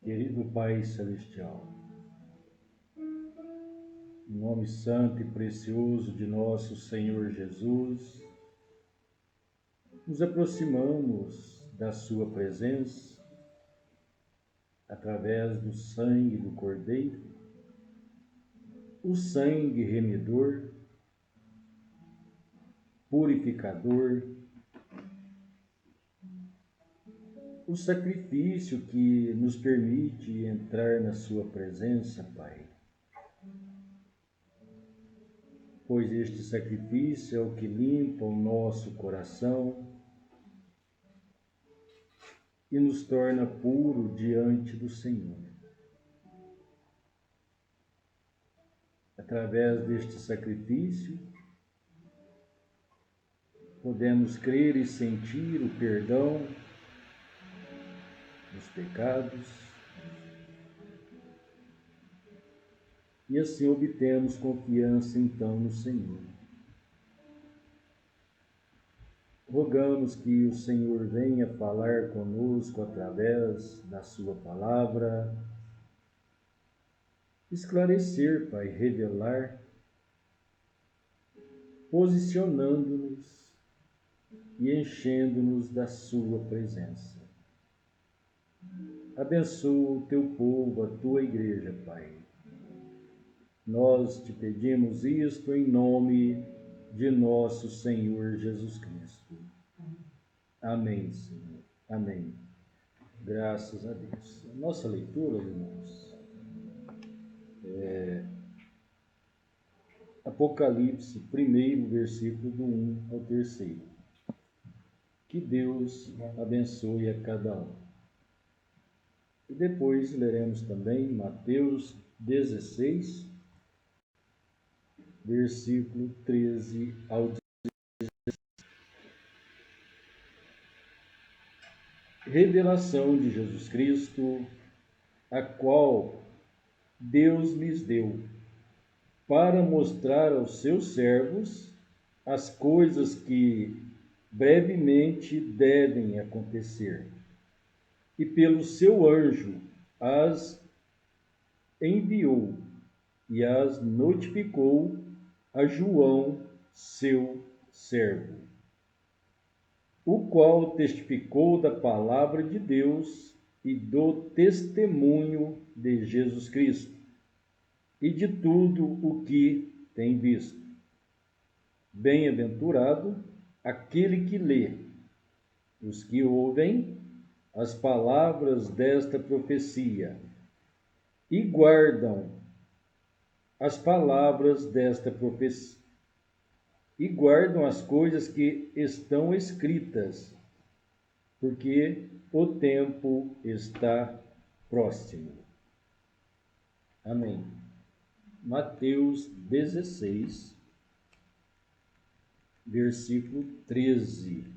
Querido Pai Celestial, em nome santo e precioso de nosso Senhor Jesus, nos aproximamos da Sua presença através do sangue do Cordeiro, o sangue remidor, purificador, o sacrifício que nos permite entrar na Sua presença, Pai. Pois este sacrifício é o que limpa o nosso coração e nos torna puro diante do Senhor. Através deste sacrifício, podemos crer e sentir o perdão dos pecados e assim obtemos confiança então no Senhor. Rogamos que o Senhor venha falar conosco através da sua palavra, esclarecer, Pai, revelar, posicionando-nos e enchendo-nos da sua presença. Abençoa o teu povo, a tua igreja, Pai. Nós te pedimos isto em nome de nosso Senhor Jesus Cristo. Amém, Senhor. Amém. Graças a Deus. A nossa leitura, irmãos, é Apocalipse 1, versículo do 1 ao 3. Que Deus abençoe a cada um. E depois leremos também Mateus 16, versículo 13 ao 16. Revelação de Jesus Cristo, a qual Deus lhes deu, para mostrar aos seus servos as coisas que brevemente devem acontecer. E pelo seu anjo as enviou e as notificou a João, seu servo, o qual testificou da palavra de Deus e do testemunho de Jesus Cristo e de tudo o que tem visto. Bem-aventurado aquele que lê, os que ouvem as palavras desta profecia e guardam as palavras desta profecia e guardam as coisas que estão escritas, porque o tempo está próximo. Amém. Mateus 16, versículo 13.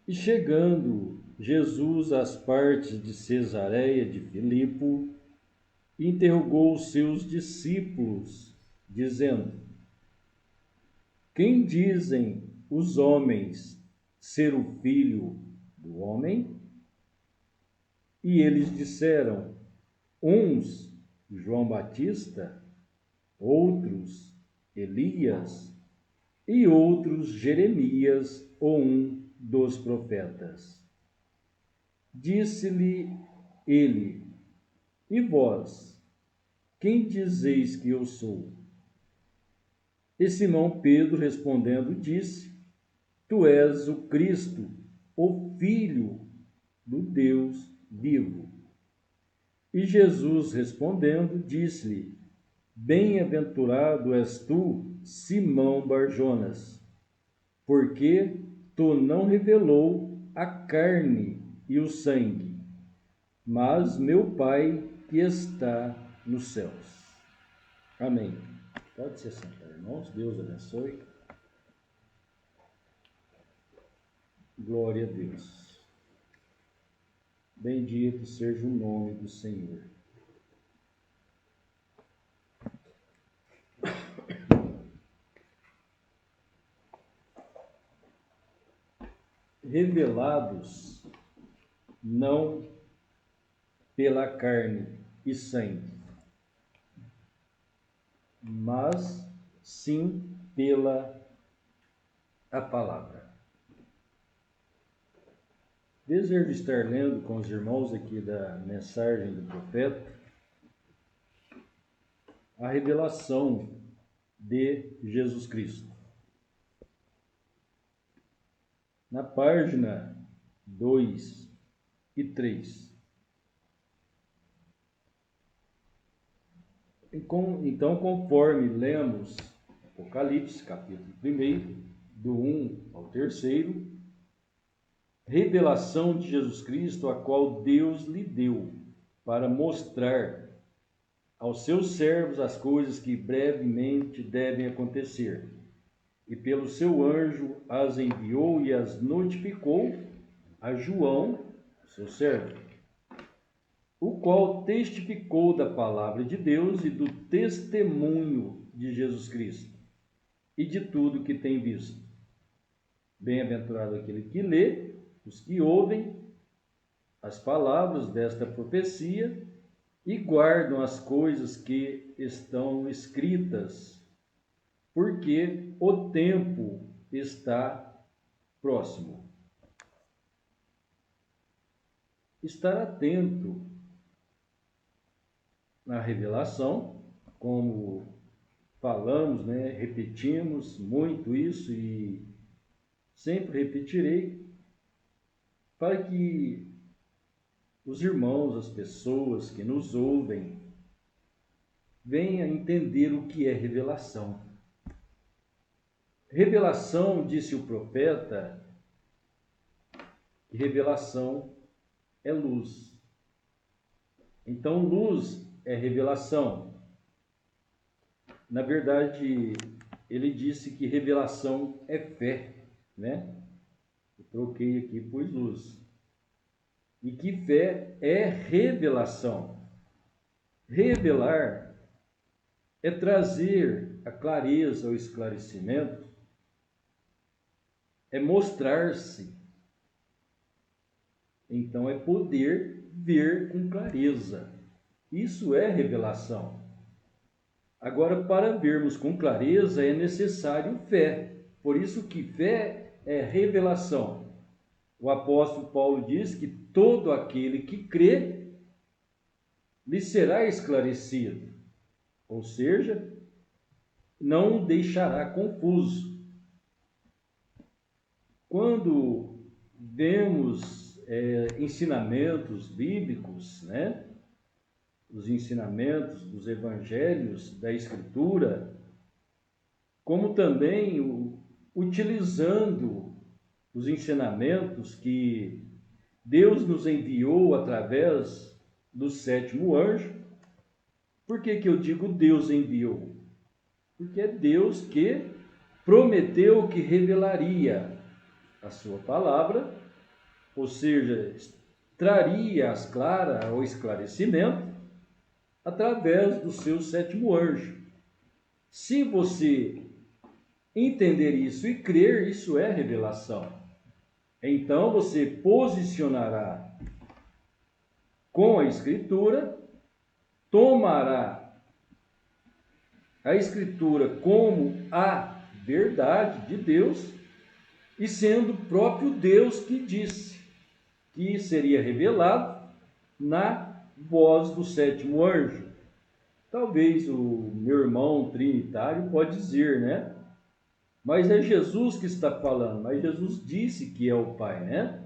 E chegando Jesus às partes de Cesareia de Filipe, interrogou os seus discípulos, dizendo: Quem dizem os homens ser o Filho do Homem? E eles disseram: uns João Batista, outros Elias, e outros Jeremias ou um dos profetas. Disse-lhe ele: E vós, quem dizeis que eu sou? E Simão Pedro respondendo disse: Tu és o Cristo, o Filho do Deus vivo. E Jesus respondendo disse-lhe: Bem-aventurado és tu, Simão Barjonas, porque tu não revelou a carne e o sangue, mas meu Pai que está nos céus. Amém. Pode se sentar, irmãos. Deus abençoe. Glória a Deus. Bendito seja o nome do Senhor. Revelados, não pela carne e sangue, mas sim pela a palavra. Desejo estar lendo com os irmãos aqui da mensagem do profeta a revelação de Jesus Cristo. Na página 2 e 3. Então, conforme lemos Apocalipse, capítulo 1, do 1 ao 3, revelação de Jesus Cristo, a qual Deus lhe deu para mostrar aos seus servos as coisas que brevemente devem acontecer. E pelo seu anjo as enviou e as notificou a João, seu servo, o qual testificou da palavra de Deus e do testemunho de Jesus Cristo e de tudo que tem visto. Bem-aventurado aquele que lê, os que ouvem as palavras desta profecia e guardam as coisas que estão escritas, porque o tempo está próximo. Estar atento na revelação, como falamos, repetimos muito isso e sempre repetirei, para que os irmãos, as pessoas que nos ouvem, venham entender o que é revelação. Revelação, disse o profeta, que revelação é luz. Então, luz é revelação. Na verdade, ele disse que revelação é fé, Eu troquei aqui por luz. E que fé é revelação. Revelar é trazer a clareza, o esclarecimento, é mostrar-se. Então é poder ver com clareza. Isso é revelação. Agora, para vermos com clareza é necessário fé. Por isso que fé é revelação. O apóstolo Paulo diz que todo aquele que crê lhe será esclarecido, ou seja, não o deixará confuso. Quando vemos ensinamentos bíblicos, os ensinamentos dos evangelhos, da Escritura, como também utilizando os ensinamentos que Deus nos enviou através do sétimo anjo. Por que eu digo Deus enviou? Porque é Deus que prometeu que revelaria a sua palavra, ou seja, traria às claras o esclarecimento através do seu sétimo anjo. Se você entender isso e crer, isso é revelação. Então você posicionará com a Escritura, tomará a Escritura como a verdade de Deus, e sendo o próprio Deus que disse que seria revelado na voz do sétimo anjo. Talvez o meu irmão trinitário pode dizer, mas é Jesus que está falando, mas Jesus disse que é o Pai,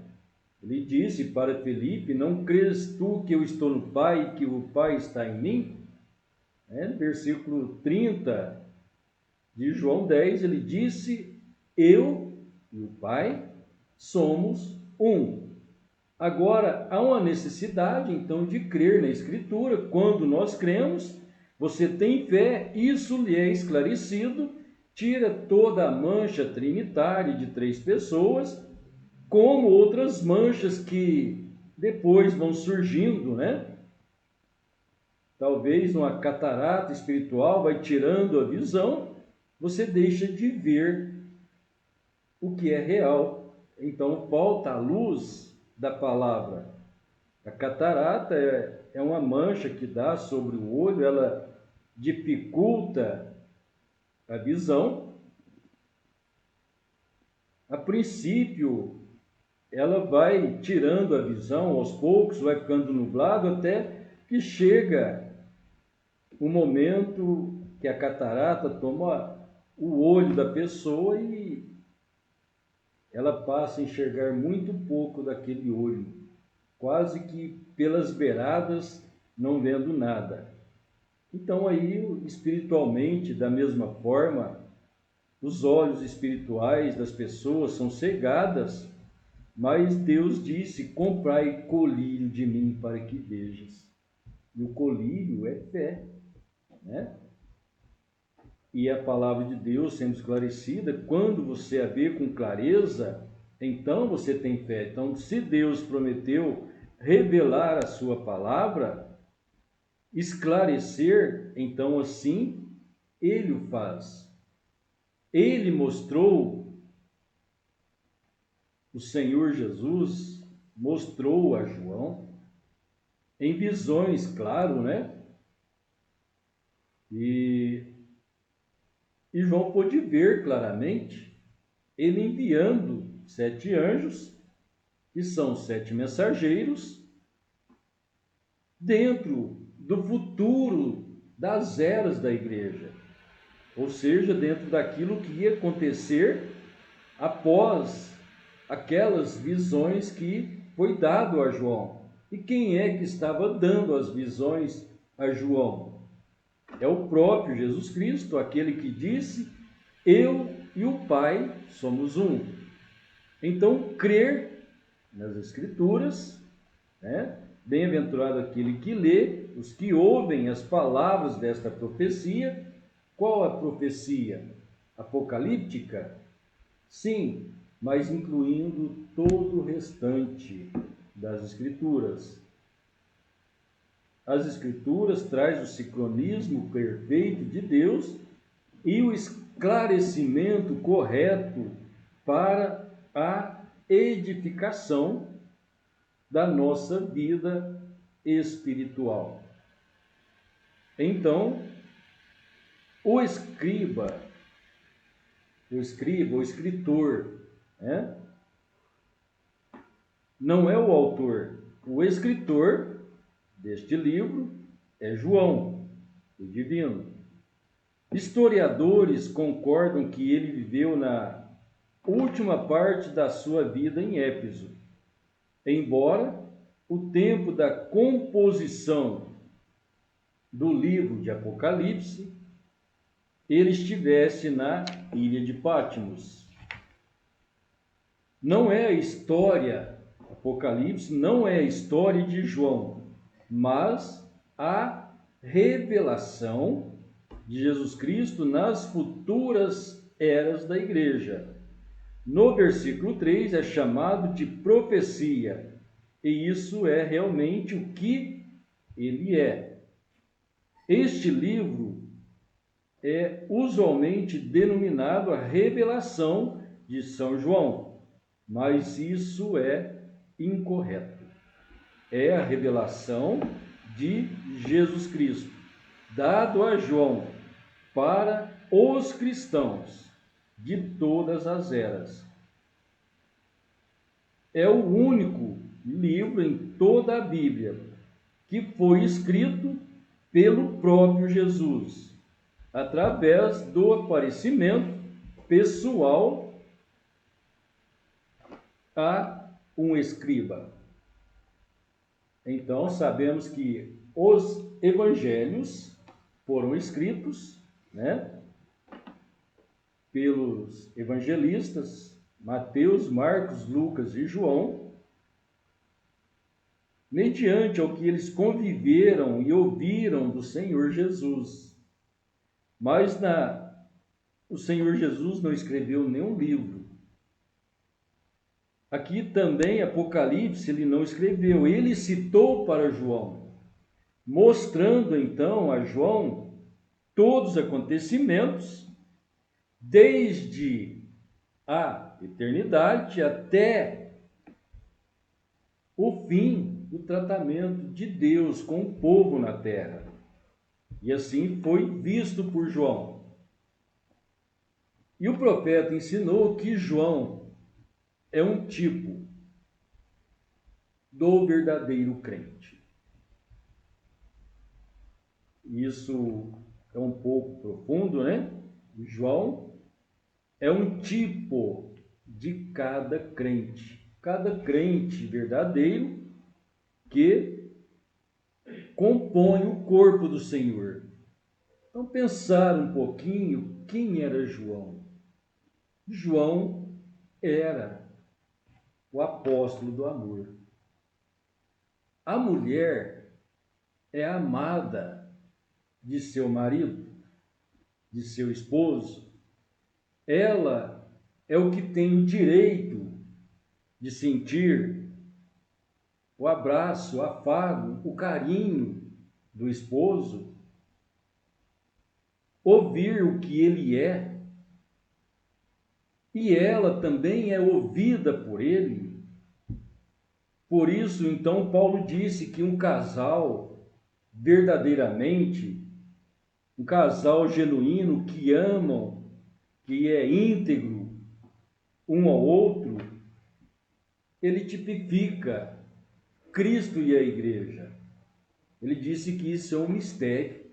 Ele disse para Felipe: não crês tu que eu estou no Pai e que o Pai está em mim? Versículo 30 de João 10, ele disse: eu e o Pai somos um. Agora, há uma necessidade, então, de crer na Escritura. Quando nós cremos, você tem fé, isso lhe é esclarecido, tira toda a mancha trinitária de 3 pessoas, como outras manchas que depois vão surgindo, Talvez uma catarata espiritual vai tirando a visão, você deixa de ver o que é real. Então, falta a luz da palavra. A catarata é uma mancha que dá sobre o olho, ela dificulta a visão. A princípio, ela vai tirando a visão aos poucos, vai ficando nublado, até que chega o momento que a catarata toma o olho da pessoa e ela passa a enxergar muito pouco daquele olho, quase que pelas beiradas, não vendo nada. Então aí, espiritualmente, da mesma forma, os olhos espirituais das pessoas são cegadas, mas Deus disse: comprai colírio de mim para que vejas. E o colírio é fé, né? E a palavra de Deus sendo esclarecida, quando você a vê com clareza, então você tem fé. Então, se Deus prometeu revelar a sua palavra, esclarecer, então assim ele o faz. Ele mostrou, o Senhor Jesus mostrou a João em visões, claro, né? E João pôde ver claramente ele enviando 7 anjos, que são 7 mensageiros, dentro do futuro das eras da igreja, ou seja, dentro daquilo que ia acontecer após aquelas visões que foi dado a João. E quem é que estava dando as visões a João? É o próprio Jesus Cristo, aquele que disse: eu e o Pai somos um. Então, crer nas Escrituras, né? Bem-aventurado aquele que lê, os que ouvem as palavras desta profecia. Qual a profecia? Apocalíptica? Sim, mas incluindo todo o restante das Escrituras. As Escrituras traz o sincronismo perfeito de Deus e o esclarecimento correto para a edificação da nossa vida espiritual. Então, o escritor, o escritor, né? Não é o autor. O escritor deste livro é João, o divino. Historiadores concordam que ele viveu na última parte da sua vida em Éfeso, embora o tempo da composição do livro de Apocalipse ele estivesse na ilha de Patmos. Não é a história, Apocalipse não é a história de João, mas a revelação de Jesus Cristo nas futuras eras da igreja. No versículo 3 é chamado de profecia, e isso é realmente o que ele é. Este livro é usualmente denominado a revelação de São João, mas isso é incorreto. É a revelação de Jesus Cristo, dado a João para os cristãos de todas as eras. É o único livro em toda a Bíblia que foi escrito pelo próprio Jesus, através do aparecimento pessoal a um escriba. Então, sabemos que os evangelhos foram escritos, né, pelos evangelistas Mateus, Marcos, Lucas e João, mediante ao que eles conviveram e ouviram do Senhor Jesus. Mas o Senhor Jesus não escreveu nenhum livro. Aqui também Apocalipse ele não escreveu, ele citou para João, mostrando então a João todos os acontecimentos, desde a eternidade até o fim do tratamento de Deus com o povo na terra. E assim foi visto por João. E o profeta ensinou que João é um tipo do verdadeiro crente. Isso é um pouco profundo, né? João é um tipo de cada crente verdadeiro que compõe o corpo do Senhor. Então, pensar um pouquinho quem era João. João era o apóstolo do amor. A mulher é amada de seu marido, de seu esposo. Ela é o que tem o direito de sentir o abraço, o afago, o carinho do esposo, ouvir o que ele é, e ela também é ouvida por ele. Por isso, então, Paulo disse que um casal verdadeiramente, um casal genuíno que amam, que é íntegro um ao outro, ele tipifica Cristo e a igreja. Ele disse que isso é um mistério.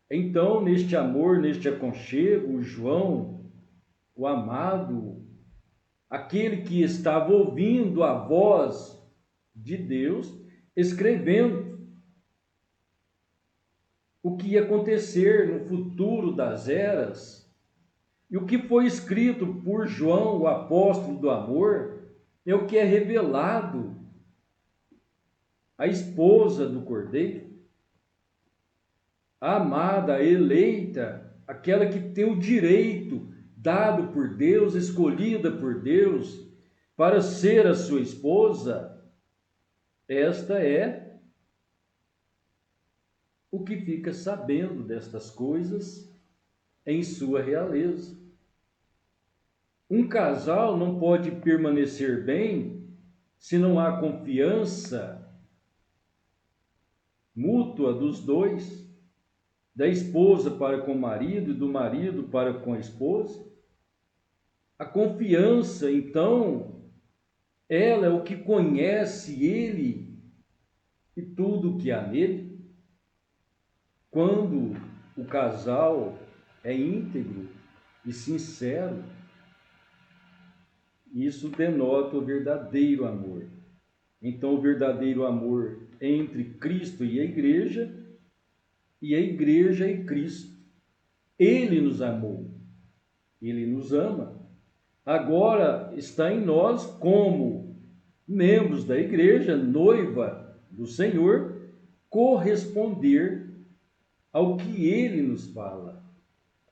Então, neste amor, neste aconchego, João, o amado, aquele que estava ouvindo a voz de Deus, escrevendo o que ia acontecer no futuro das eras. E o que foi escrito por João, o apóstolo do amor, é o que é revelado à esposa do Cordeiro, a amada, a eleita, aquela que tem o direito dado por Deus, escolhida por Deus, para ser a sua esposa. Esta é o que fica sabendo destas coisas em sua realeza. Um casal não pode permanecer bem se não há confiança mútua dos dois, da esposa para com o marido e do marido para com a esposa. A confiança, então, ela é o que conhece ele e tudo o que há nele. Quando o casal é íntegro e sincero, isso denota o verdadeiro amor. Então, o verdadeiro amor entre Cristo e a igreja e Cristo. Ele nos amou, ele nos ama. Agora está em nós, como membros da igreja, noiva do Senhor, corresponder ao que ele nos fala,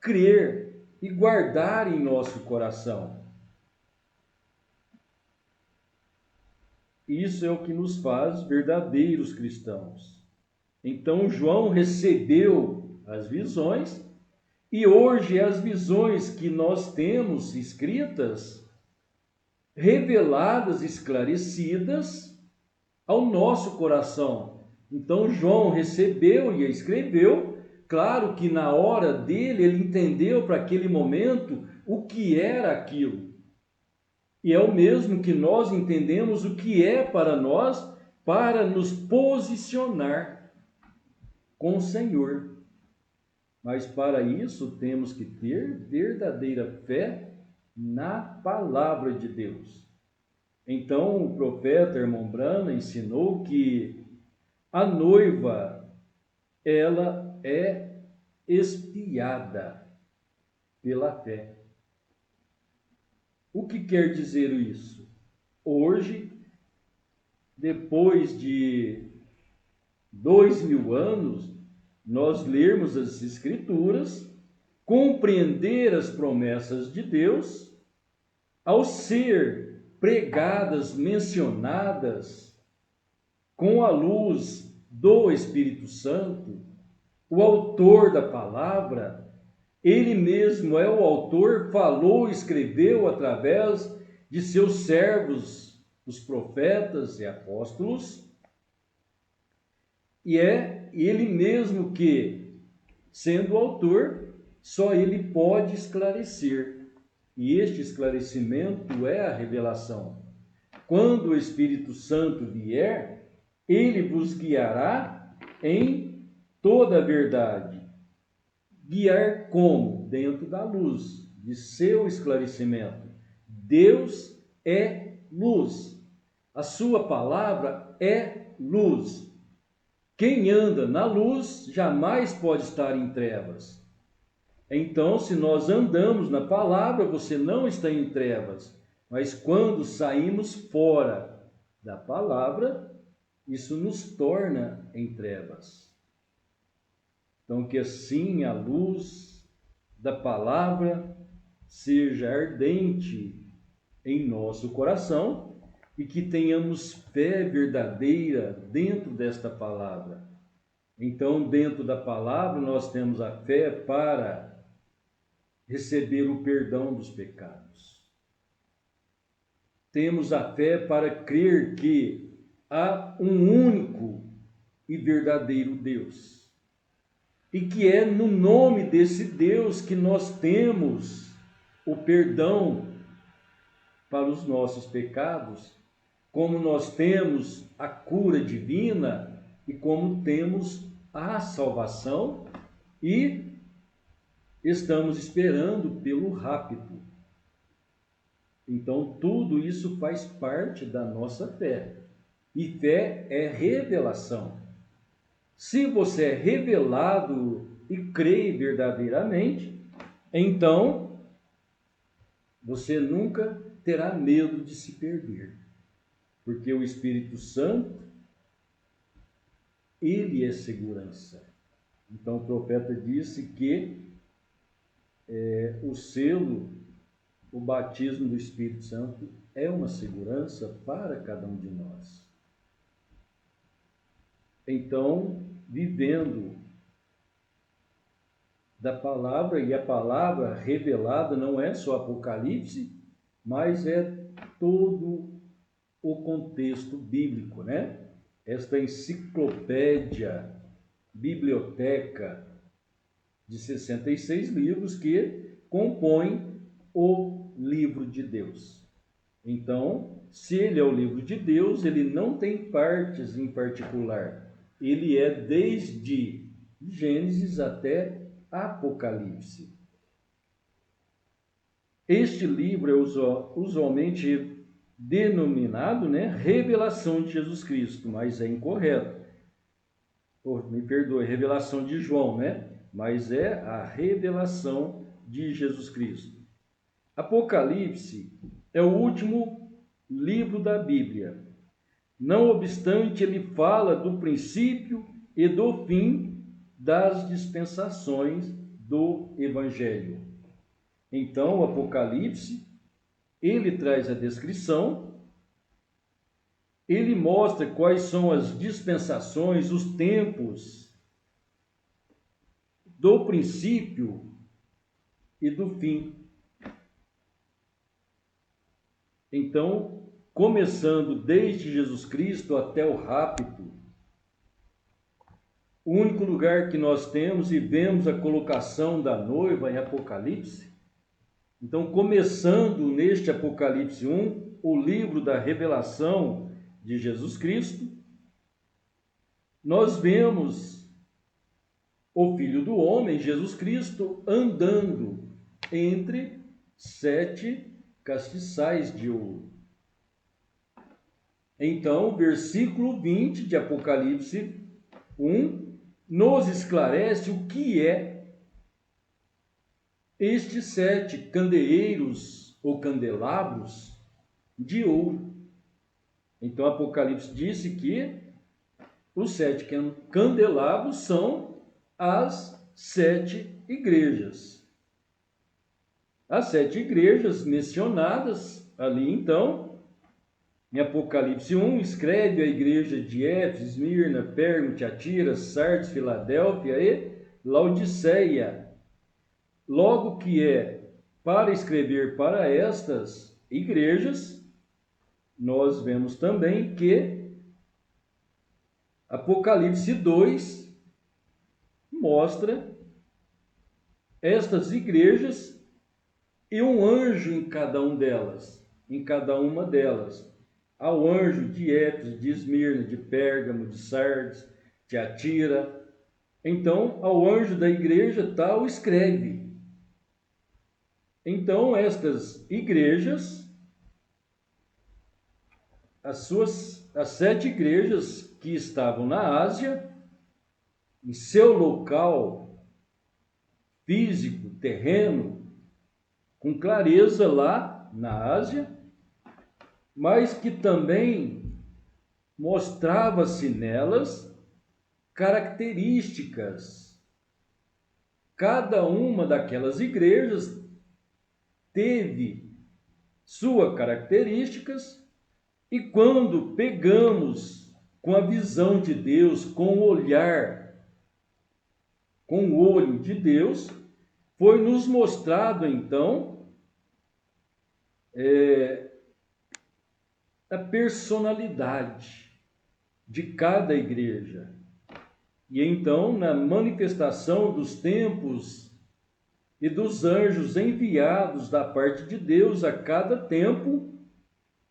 crer e guardar em nosso coração. Isso é o que nos faz verdadeiros cristãos. Então, João recebeu as visões, e hoje as visões que nós temos escritas, reveladas, esclarecidas ao nosso coração. Então, João recebeu e escreveu. Claro que na hora dele, ele entendeu para aquele momento o que era aquilo. E é o mesmo que nós entendemos o que é para nós, para nos posicionar com o Senhor. Mas para isso temos que ter verdadeira fé na palavra de Deus. Então o profeta Hermon Brana ensinou que a noiva, ela é espiada pela fé. O que quer dizer isso? Hoje, depois de 2000 anos, nós lermos as Escrituras, compreender as promessas de Deus, ao ser pregadas, mencionadas, com a luz do Espírito Santo, o autor da palavra, ele mesmo é o autor, falou, escreveu através de seus servos os profetas e apóstolos, e é ele mesmo que, sendo o autor, só ele pode esclarecer. E este esclarecimento é a revelação. Quando o Espírito Santo vier, ele vos guiará em toda a verdade. Guiar como? Dentro da luz, de seu esclarecimento. Deus é luz. A sua palavra é luz. Quem anda na luz jamais pode estar em trevas. Então, se nós andamos na palavra, você não está em trevas. Mas quando saímos fora da palavra, isso nos torna em trevas. Então, que assim a luz da palavra seja ardente em nosso coração e que tenhamos fé verdadeira dentro desta palavra. Então, dentro da palavra, nós temos a fé para receber o perdão dos pecados. Temos a fé para crer que há um único e verdadeiro Deus. E que é no nome desse Deus que nós temos o perdão para os nossos pecados, como nós temos a cura divina e como temos a salvação e estamos esperando pelo rapto. Então, tudo isso faz parte da nossa fé. E fé é revelação. Se você é revelado e crê verdadeiramente, então você nunca terá medo de se perder. Porque o Espírito Santo, ele é segurança. Então o profeta disse que o selo, o batismo do Espírito Santo é uma segurança para cada um de nós. Então, vivendo da palavra, e a palavra revelada não é só Apocalipse, mas é todo o contexto bíblico, né? Esta enciclopédia, biblioteca de 66 livros que compõem o livro de Deus. Então, se ele é o livro de Deus, ele não tem partes em particular. Ele é desde Gênesis até Apocalipse. Este livro é usualmente denominado, Revelação de Jesus Cristo, mas é incorreto. Me perdoe, Revelação de João, Mas é a revelação de Jesus Cristo. Apocalipse é o último livro da Bíblia. Não obstante, ele fala do princípio e do fim das dispensações do Evangelho. Então, o Apocalipse, ele traz a descrição, ele mostra quais são as dispensações, os tempos do princípio e do fim. Então, começando desde Jesus Cristo até o rapto, o único lugar que nós temos e vemos a colocação da noiva em Apocalipse. Então, começando neste Apocalipse 1, o livro da revelação de Jesus Cristo, nós vemos o Filho do Homem, Jesus Cristo, andando entre 7 castiçais de ouro. Então, o versículo 20 de Apocalipse 1 nos esclarece o que é estes 7 candeeiros ou candelabros de ouro. Então, Apocalipse disse que os 7 candelabros são as 7 igrejas. As 7 igrejas mencionadas ali, então, em Apocalipse 1, escreve a igreja de Éfeso, Esmirna, Pérgamo, Tiatira, Sardes, Filadélfia e Laodiceia. Logo que é para escrever para estas igrejas, nós vemos também que Apocalipse 2 mostra estas igrejas e um anjo em cada uma delas. Ao anjo de Éfeso, de Esmirna, de Pérgamo, de Sardes, de Atira. Então, ao anjo da igreja tal escreve. Então, estas igrejas, as 7 igrejas que estavam na Ásia, em seu local físico, terreno, com clareza lá na Ásia, mas que também mostrava-se nelas características. Cada uma daquelas igrejas teve suas características, e quando pegamos com a visão de Deus, com o olhar, com o olho de Deus, foi nos mostrado então a personalidade de cada igreja. E então, na manifestação dos tempos e dos anjos enviados da parte de Deus a cada tempo,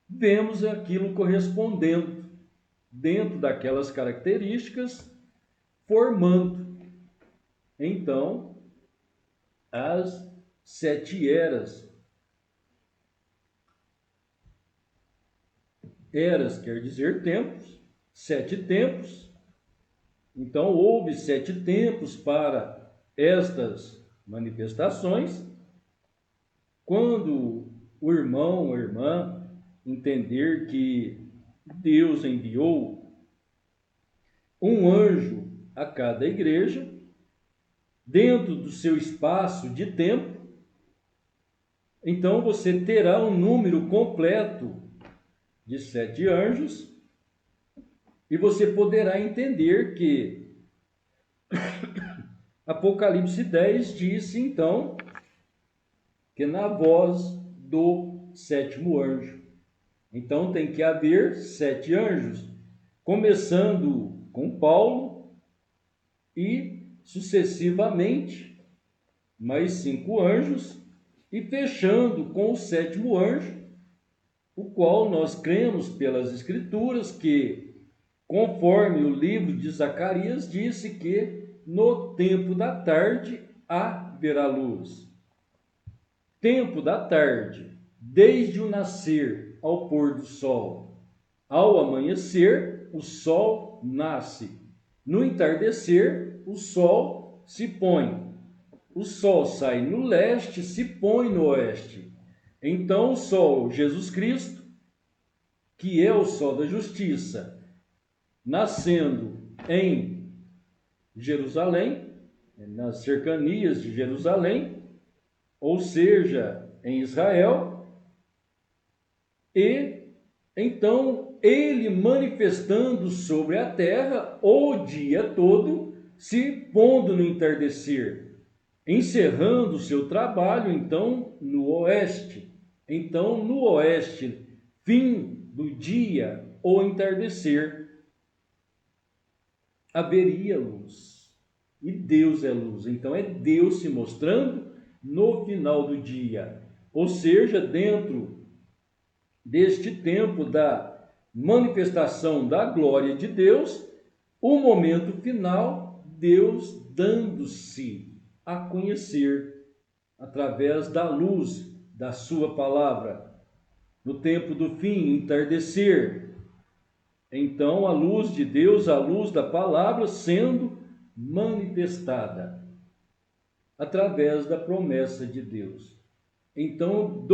vemos aquilo correspondendo dentro daquelas características, formando então as 7 eras. Eras quer dizer tempos, 7 tempos. Então houve 7 tempos para estas manifestações. Quando o irmão ou irmã entender que Deus enviou um anjo a cada igreja, dentro do seu espaço de tempo, então você terá um número completo de 7 anjos, e você poderá entender que Apocalipse 10 disse então que na voz do 7º anjo. Então tem que haver 7 anjos, começando com Paulo e sucessivamente mais 5 anjos, e fechando com o 7º anjo, o qual nós cremos pelas Escrituras que, conforme o livro de Zacarias, disse que no tempo da tarde haverá luz. Tempo da tarde, desde o nascer ao pôr do sol. Ao amanhecer, o sol nasce. No entardecer, o sol se põe. O sol sai no leste, se põe no oeste. Então o sol, Jesus Cristo, que é o sol da justiça, nascendo em Jerusalém, nas cercanias de Jerusalém, ou seja, em Israel, e então ele manifestando sobre a terra o dia todo, se pondo no entardecer, encerrando o seu trabalho então no oeste. Então no oeste, fim do dia, ou entardecer, haveria luz. E Deus é luz. Então é Deus se mostrando no final do dia. Ou seja, dentro deste tempo da manifestação da glória de Deus, o momento final, Deus dando-se a conhecer através da luz da sua palavra. No tempo do fim, entardecer, então a luz de Deus, a luz da palavra sendo manifestada através da promessa de Deus. Então,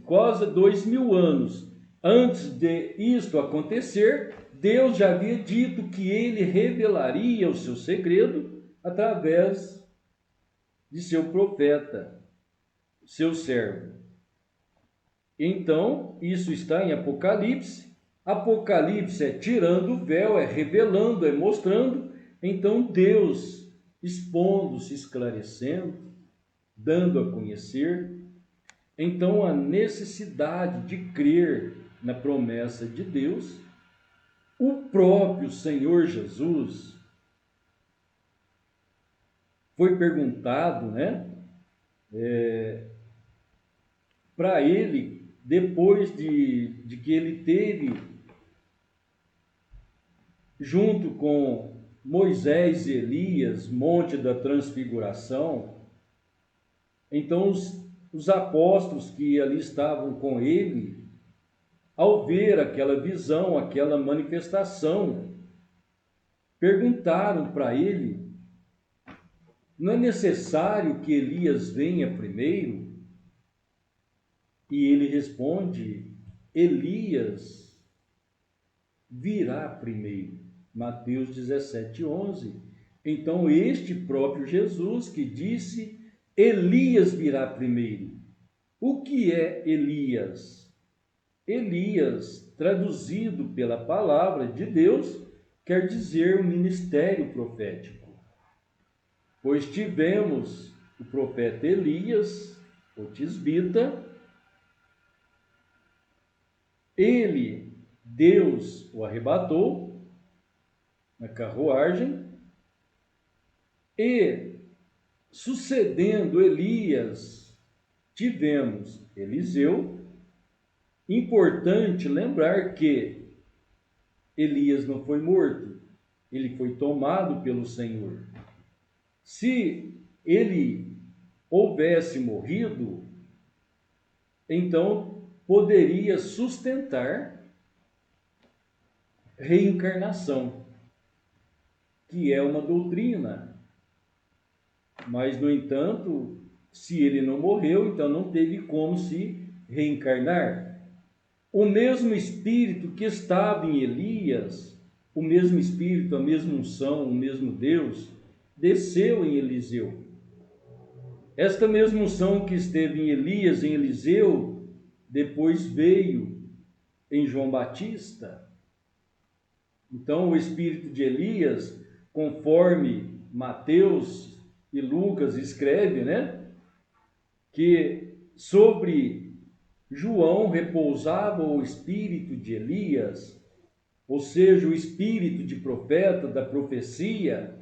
quase 2000 anos antes de isto acontecer, Deus já havia dito que ele revelaria o seu segredo através de seu profeta, seu servo. Então, isso está em Apocalipse. Apocalipse é tirando o véu, é revelando, é mostrando. Então, Deus expondo-se, esclarecendo, dando a conhecer. Então, a necessidade de crer na promessa de Deus, o próprio Senhor Jesus foi perguntado, né, para ele, depois de que ele teve, junto com Moisés e Elias, Monte da Transfiguração. Então os apóstolos que ali estavam com ele, ao ver aquela visão, aquela manifestação, perguntaram para ele: não é necessário que Elias venha primeiro? E ele responde: Elias virá primeiro. Mateus 17:11. Então este próprio Jesus que disse: Elias virá primeiro. O que é Elias? Elias, traduzido pela palavra de Deus, quer dizer o ministério profético. Pois tivemos o profeta Elias, o tisbita. Ele, Deus o arrebatou na carruagem, e sucedendo Elias, tivemos Eliseu. Importante lembrar que Elias não foi morto, ele foi tomado pelo Senhor. Se ele houvesse morrido, então poderia sustentar reencarnação, que é uma doutrina. Mas, no entanto, se ele não morreu, então não teve como se reencarnar. O mesmo Espírito que estava em Elias, o mesmo Espírito, a mesma unção, o mesmo Deus, desceu em Eliseu. Esta mesma unção que esteve em Elias, em Eliseu, depois veio em João Batista. Então, o Espírito de Elias, conforme Mateus e Lucas escreve, né, que sobre João repousava o espírito de Elias, ou seja, o espírito de profeta, da profecia.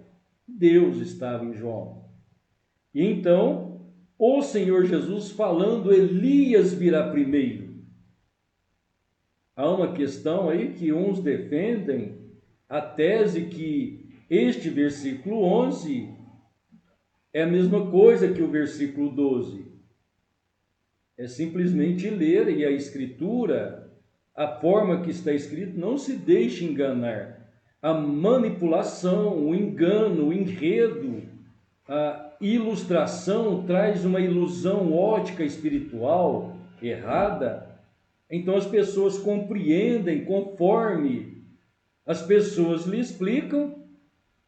Deus estava em João. E então, o Senhor Jesus falando: Elias virá primeiro. Há uma questão aí que uns defendem a tese que este versículo 11 é a mesma coisa que o versículo 12. É simplesmente ler, e a Escritura, a forma que está escrito, não se deixe enganar. A manipulação, o engano, o enredo, a ilustração traz uma ilusão ótica espiritual errada. Então as pessoas compreendem conforme as pessoas lhe explicam,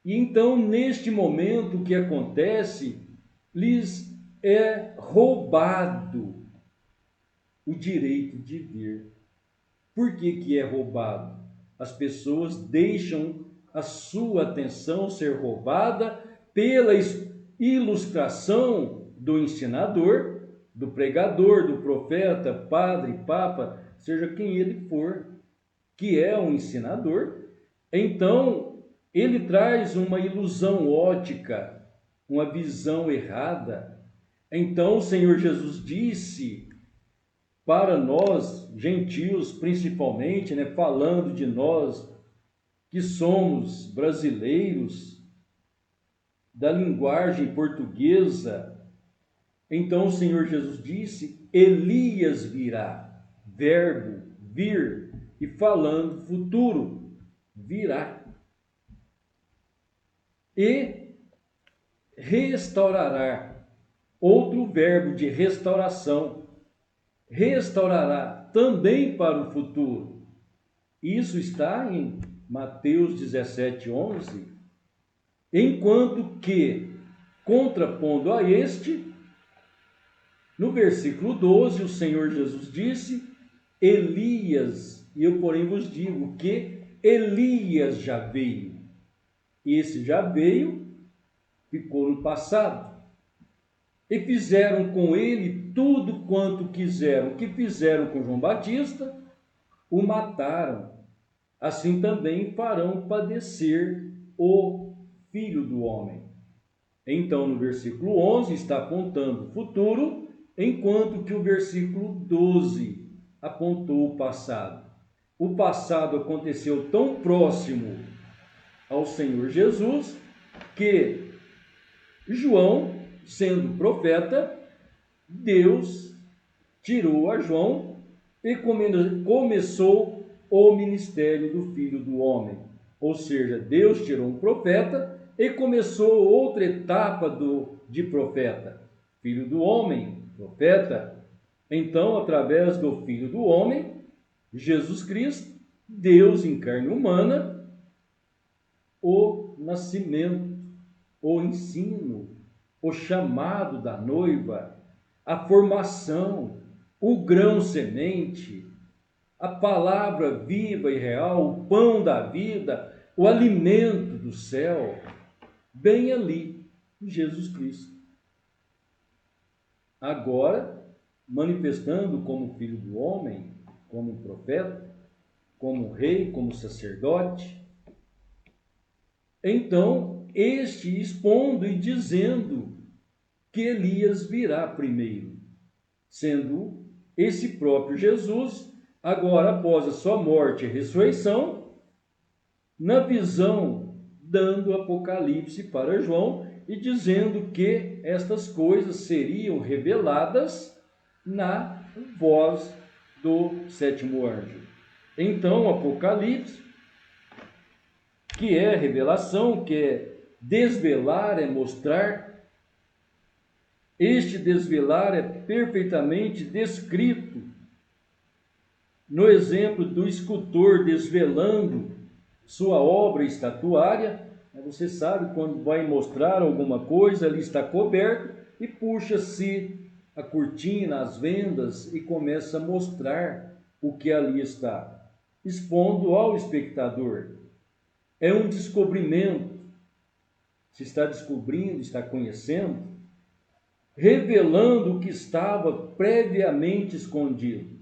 e então neste momento o que acontece, lhes é roubado o direito de ver. Por que é roubado? As pessoas deixam a sua atenção ser roubada pela ilustração do ensinador, do pregador, do profeta, padre, papa, seja quem ele for, que é um ensinador. Então, ele traz uma ilusão ótica, uma visão errada. Então, o Senhor Jesus disse para nós, gentios principalmente, né, falando de nós que somos brasileiros, da linguagem portuguesa. Então o Senhor Jesus disse: Elias virá, verbo vir, e falando futuro, virá, e restaurará. Outro verbo de restauração, restaurará também para o futuro. Isso está em Mateus 17:11. Enquanto que, contrapondo a este, no versículo 12, o Senhor Jesus disse: Elias, e eu porém vos digo que Elias já veio. Esse já veio, ficou no passado. E fizeram com ele tudo quanto quiseram. O que fizeram com João Batista, o mataram, assim também farão padecer o Filho do Homem. Então, no versículo 11 está apontando o futuro, enquanto que o versículo 12 apontou o passado. O passado aconteceu tão próximo ao Senhor Jesus que João, sendo profeta, Deus tirou a João e começou o ministério do Filho do Homem. Ou seja, Deus tirou um profeta e começou outra etapa de profeta. Filho do Homem, profeta. Então, através do Filho do Homem, Jesus Cristo, Deus em carne humana, o nascimento, o ensino, o chamado da noiva, a formação, o grão semente, a palavra viva e real, o pão da vida, o alimento do céu, bem ali, Jesus Cristo. Agora, manifestando como Filho do Homem, como profeta, como rei, como sacerdote. Então, este expondo e dizendo que Elias virá primeiro, sendo esse próprio Jesus, agora após a sua morte e ressurreição, na visão, dando Apocalipse para João e dizendo que estas coisas seriam reveladas na voz do sétimo anjo. Então, Apocalipse, que é revelação, que é desvelar, é mostrar. Este desvelar é perfeitamente descrito no exemplo do escultor desvelando sua obra estatuária. Você sabe, quando vai mostrar alguma coisa, ali está coberto e puxa-se a cortina, as vendas e começa a mostrar o que ali está, expondo ao espectador. É um descobrimento. Se está descobrindo, está conhecendo, revelando o que estava previamente escondido.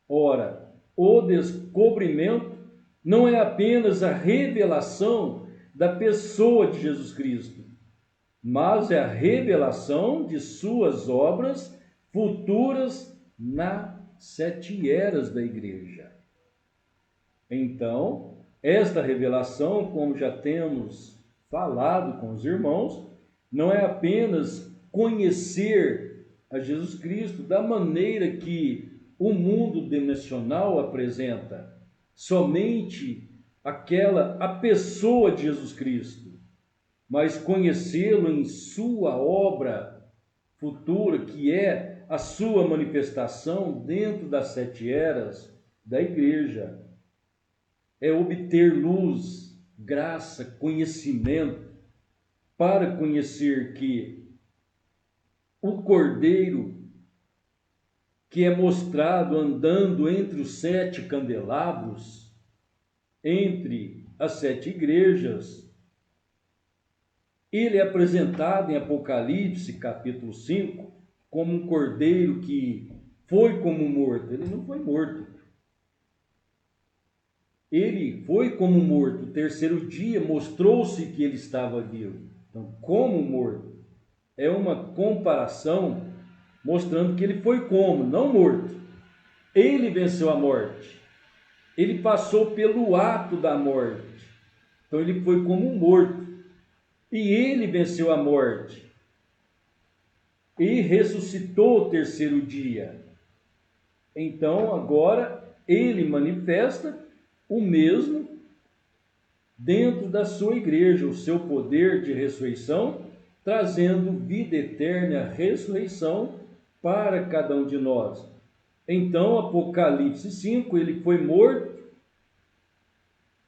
Ora, o descobrimento não é apenas a revelação da pessoa de Jesus Cristo, mas é a revelação de suas obras futuras nas 7 eras da igreja. Então, esta revelação, como já temos falado com os irmãos, não é apenas conhecer a Jesus Cristo da maneira que o mundo dimensional apresenta, somente a pessoa de Jesus Cristo, mas conhecê-lo em sua obra futura, que é a sua manifestação dentro das 7 eras da igreja. É obter luz, graça, conhecimento, para conhecer que o Cordeiro, que é mostrado andando entre os 7 candelabros, entre as 7 igrejas, ele é apresentado em Apocalipse, capítulo 5, como um cordeiro que foi como morto. Ele não foi morto. Ele foi como morto. O terceiro dia mostrou-se que ele estava vivo. Então, como morto. É uma comparação mostrando que ele foi como, não morto. Ele venceu a morte. Ele passou pelo ato da morte. Então, ele foi como um morto. E ele venceu a morte. E ressuscitou o terceiro dia. Então, agora, ele manifesta o mesmo dentro da sua igreja, o seu poder de ressurreição, trazendo vida eterna, ressurreição para cada um de nós. Então, Apocalipse 5, ele foi morto,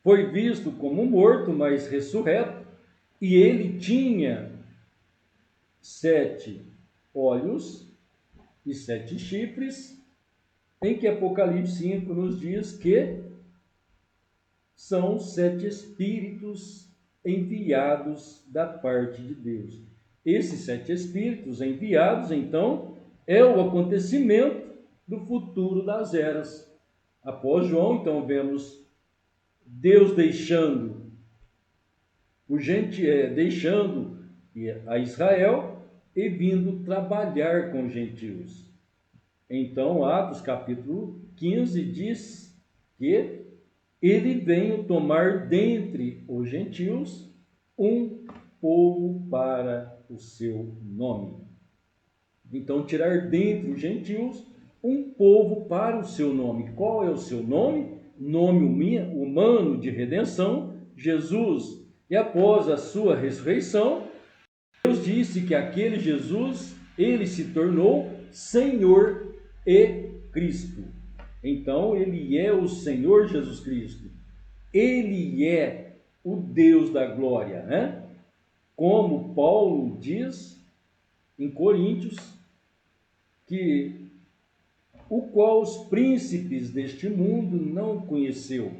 foi visto como morto, mas ressurreto, e ele tinha 7 olhos e 7 chifres, em que Apocalipse 5 nos diz que são 7 espíritos enviados da parte de Deus. Esses 7 espíritos enviados, então, é o acontecimento do futuro das eras. Após João, então, vemos Deus deixando deixando a Israel e vindo trabalhar com os gentios. Então, Atos capítulo 15 diz que ele veio tomar dentre os gentios um povo para o seu nome. Então, tirar dentre os gentios um povo para o seu nome. Qual é o seu nome? Nome humano de redenção, Jesus. E após a sua ressurreição, Deus disse que aquele Jesus, ele se tornou Senhor e Cristo. Então, ele é o Senhor Jesus Cristo. Ele é o Deus da glória, né? Como Paulo diz em Coríntios, que o qual os príncipes deste mundo não conheceu,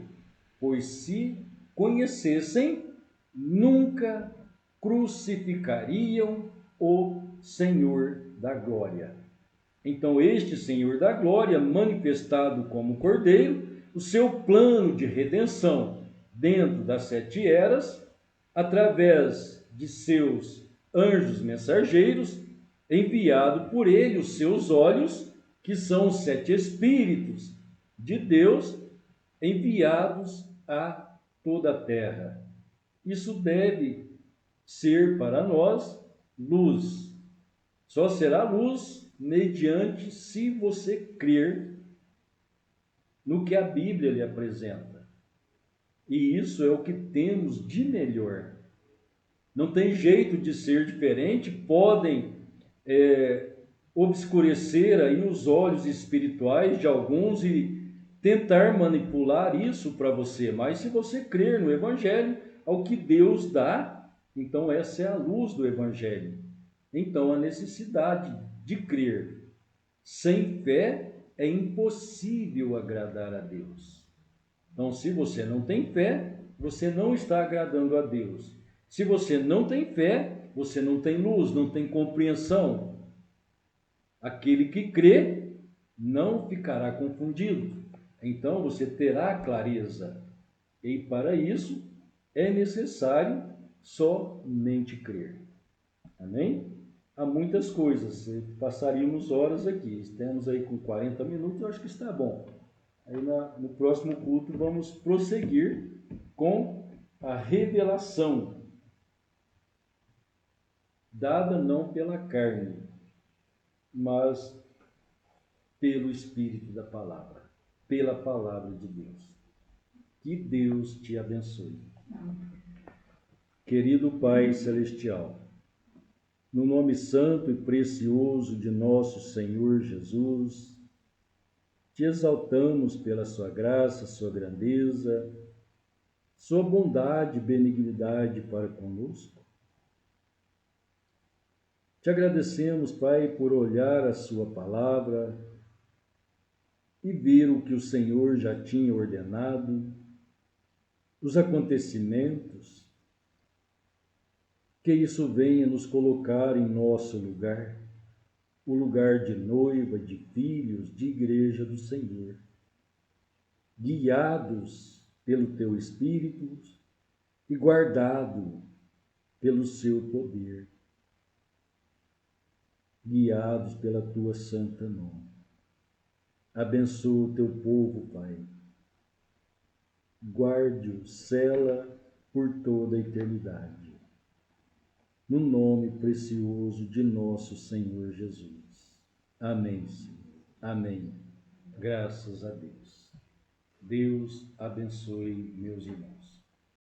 pois se conhecessem, nunca crucificariam o Senhor da glória. Então, este Senhor da glória, manifestado como Cordeiro, o seu plano de redenção dentro das 7 eras, através de seus anjos mensageiros, enviado por ele os seus olhos, que são os 7 Espíritos de Deus, enviados a toda a terra. Isso deve ser para nós luz. Só será luz mediante se você crer no que a Bíblia lhe apresenta. E isso é o que temos de melhor. Não tem jeito de ser diferente, podem obscurecer aí os olhos espirituais de alguns e tentar manipular isso para você, mas se você crer no Evangelho, ao que Deus dá, então essa é a luz do Evangelho. Então a necessidade de crer. Sem fé é impossível agradar a Deus. Então, se você não tem fé, você não está agradando a Deus. Se você não tem fé, você não tem luz, não tem compreensão. Aquele que crê não ficará confundido. Então você terá clareza. E para isso é necessário somente crer. Amém? Há muitas coisas. Passaríamos horas aqui. Estamos aí com 40 minutos, eu acho que está bom. Aí no próximo culto vamos prosseguir com a revelação dada não pela carne, mas pelo Espírito da palavra, pela palavra de Deus. Que Deus te abençoe. Querido Pai Celestial, no nome santo e precioso de nosso Senhor Jesus, te exaltamos pela sua graça, sua grandeza, sua bondade e benignidade para conosco. Te agradecemos, Pai, por olhar a sua palavra e ver o que o Senhor já tinha ordenado, os acontecimentos, que isso venha nos colocar em nosso lugar, o lugar de noiva, de filhos, de igreja do Senhor, guiados pelo teu Espírito e guardado pelo seu poder, guiados pela tua santa mão. Abençoa o teu povo, Pai. Guarde-o, sela por toda a eternidade. No nome precioso de nosso Senhor Jesus. Amém, Senhor. Amém. Graças a Deus. Deus abençoe meus irmãos.